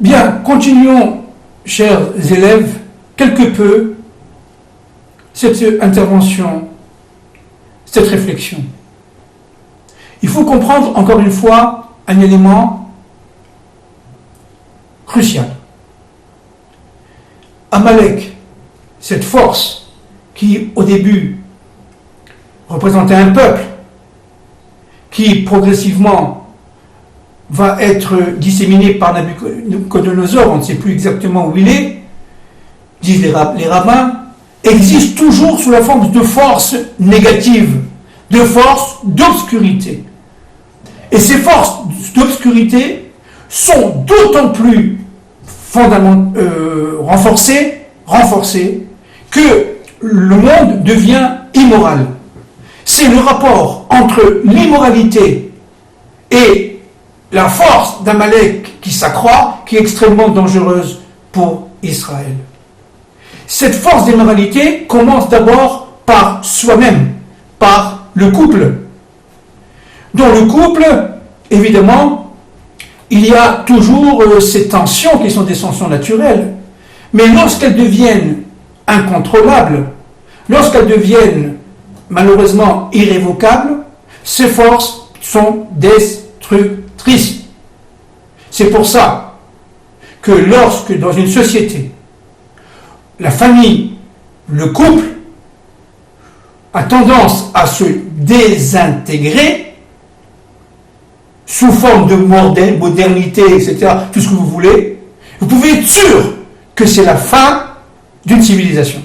Bien, continuons, chers élèves, quelque peu cette intervention, cette réflexion. Il faut comprendre, encore une fois, un élément crucial. Amalek, cette force qui, au début, représentait un peuple, qui progressivement va être disséminé par Nabuchodonosor, on ne sait plus exactement où il est, disent les rabbins, existe toujours sous la forme de forces négatives, de forces d'obscurité. Et ces forces d'obscurité sont d'autant plus renforcées que le monde devient immoral. C'est le rapport entre l'immoralité et la force d'Amalek qui s'accroît, qui est extrêmement dangereuse pour Israël. Cette force d'immoralité commence d'abord par soi-même, par le couple. Dans le couple, évidemment, il y a toujours ces tensions qui sont des tensions naturelles. Mais lorsqu'elles deviennent incontrôlables, lorsqu'elles deviennent malheureusement irrévocables, ces forces sont destructrices. C'est pour ça que lorsque dans une société, la famille, le couple, a tendance à se désintégrer sous forme de modernité, etc., tout ce que vous voulez, vous pouvez être sûr que c'est la fin d'une civilisation.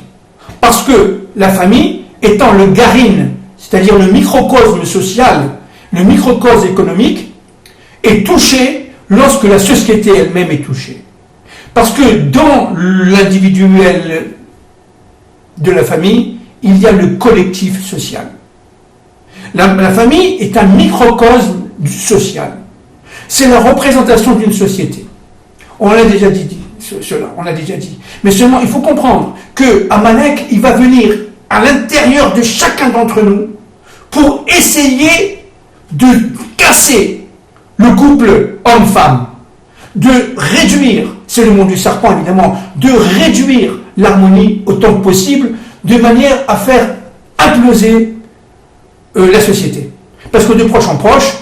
Parce que la famille, étant le garine, c'est-à-dire le microcosme social, le microcosme économique, est touché lorsque la société elle-même est touchée. Parce que dans l'individuel de la famille, il y a le collectif social. La famille est un microcosme social. C'est la représentation d'une société. On l'a déjà dit, cela, on l'a déjà dit. Mais seulement, il faut comprendre que Amalek, il va venir à l'intérieur de chacun d'entre nous pour essayer de casser le couple homme-femme, de réduire, c'est le monde du serpent évidemment, de réduire l'harmonie autant que possible, de manière à faire imploser la société. Parce que de proche en proche,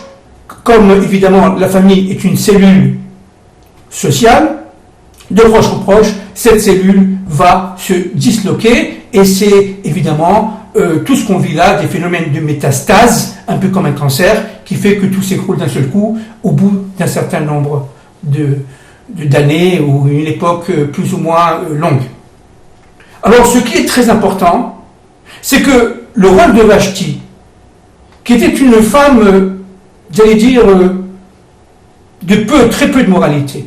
comme évidemment la famille est une cellule sociale, de proche en proche, cette cellule va se disloquer et c'est évidemment tout ce qu'on vit là, des phénomènes de métastase, un peu comme un cancer, qui fait que tout s'écroule d'un seul coup au bout d'un certain nombre d'années ou une époque plus ou moins longue. Alors ce qui est très important, c'est que le rôle de Vashti, qui était une femme, j'allais dire, de très peu de moralité.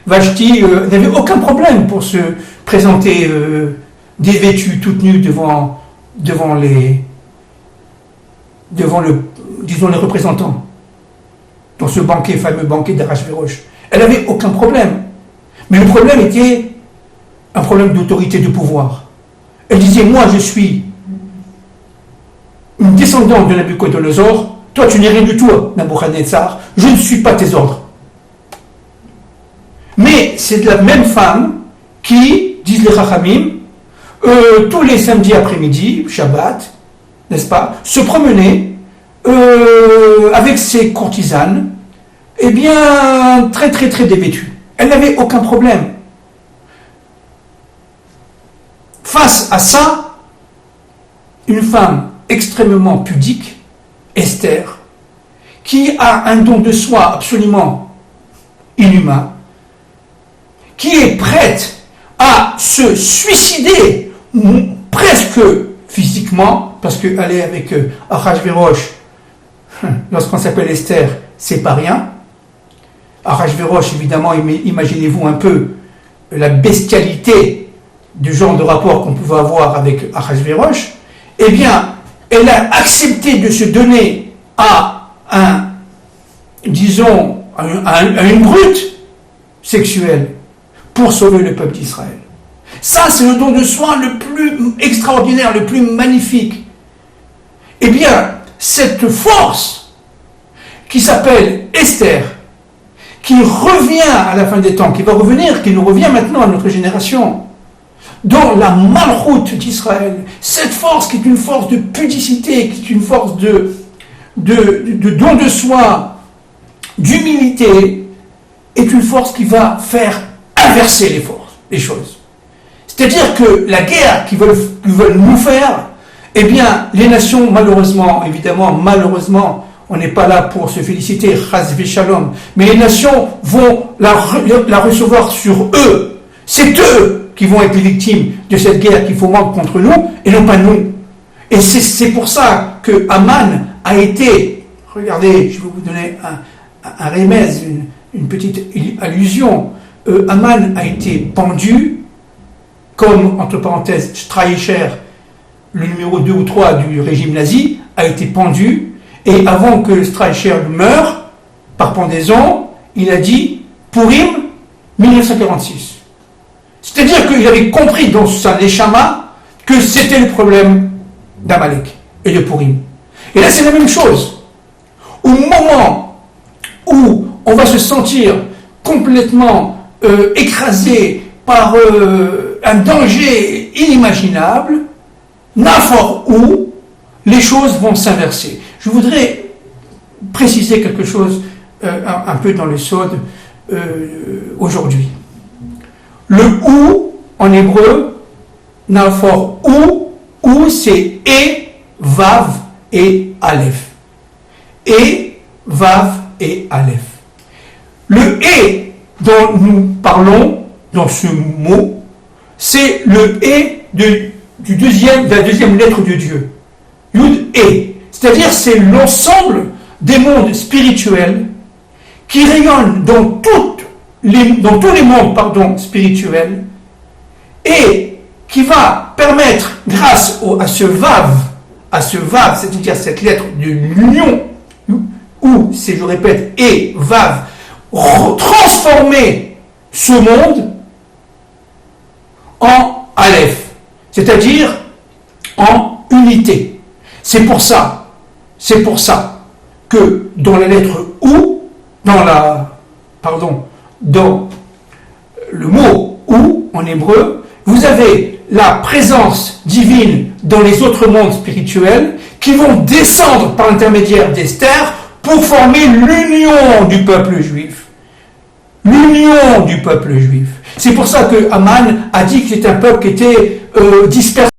Vashti n'avait aucun problème pour se présenter dévêtue, toute nue devant les représentants, dans ce fameux banquet d'Achashvérosh. Elle n'avait aucun problème. Mais le problème était un problème d'autorité, de pouvoir. Elle disait, moi je suis une descendante de Nabuchodonosor, toi tu n'es rien du tout, Nabuchodonosor, je ne suis pas tes ordres. Mais c'est la même femme qui, disent les Chachamim, tous les samedis après-midi, Shabbat, n'est-ce pas, se promenait avec ses courtisanes, eh bien, très très très dévêtues. Elle n'avait aucun problème. Face à ça, une femme extrêmement pudique, Esther, qui a un don de soi absolument inhumain, qui est prête à se suicider presque physiquement, parce qu'elle est avec Achashvérosh, lorsqu'on s'appelle Esther, c'est pas rien. Achashvérosh, évidemment, imaginez-vous un peu la bestialité du genre de rapport qu'on pouvait avoir avec Achashvérosh. Eh bien, elle a accepté de se donner à une brute sexuelle pour sauver le peuple d'Israël. Ça, c'est le don de soi le plus extraordinaire, le plus magnifique. Eh bien, cette force qui s'appelle Esther, qui revient à la fin des temps, qui va revenir, qui nous revient maintenant à notre génération, dans la malchoute d'Israël, cette force qui est une force de pudicité, qui est une force de don de soi, d'humilité, est une force qui va faire inverser les choses. C'est-à-dire que la guerre qu'ils veulent nous faire, eh bien, les nations, malheureusement, on n'est pas là pour se féliciter, chas v'shalom, mais les nations vont la recevoir sur eux. C'est eux qui vont être les victimes de cette guerre qui fomente contre nous, et non pas nous. Et c'est pour ça que Aman a été, regardez, je vais vous donner un remez, une petite allusion, Aman a été pendu, comme, entre parenthèses, Streicher, le numéro 2 ou 3 du régime nazi, a été pendu, et avant que Streicher meure, par pendaison, il a dit Purim 1946. C'est-à-dire qu'il avait compris dans sa neshama que c'était le problème d'Amalek et de Purim. Et là, c'est la même chose. Au moment où on va se sentir complètement écrasé par un danger inimaginable, n'importe où, les choses vont s'inverser. Je voudrais préciser quelque chose un peu dans le Sod aujourd'hui. Le ou en hébreu, n'importe où c'est et, vav et aleph. Et, vav et aleph. Le et dont nous parlons dans ce mot, c'est le et de la deuxième lettre de Dieu. Yud et. C'est-à-dire c'est l'ensemble des mondes spirituels qui rayonnent dans tous les mondes spirituels et qui va permettre, grâce à ce vav, c'est-à-dire cette lettre de l'union, ou, je répète, et vav, transformer ce monde en aleph, c'est-à-dire en unité. C'est pour ça que dans la lettre ou, dans le mot ou en hébreu, vous avez la présence divine dans les autres mondes spirituels qui vont descendre par l'intermédiaire d'Esther pour former l'union du peuple juif. L'union du peuple juif. C'est pour ça que Aman a dit que c'était un peuple qui était dispersé.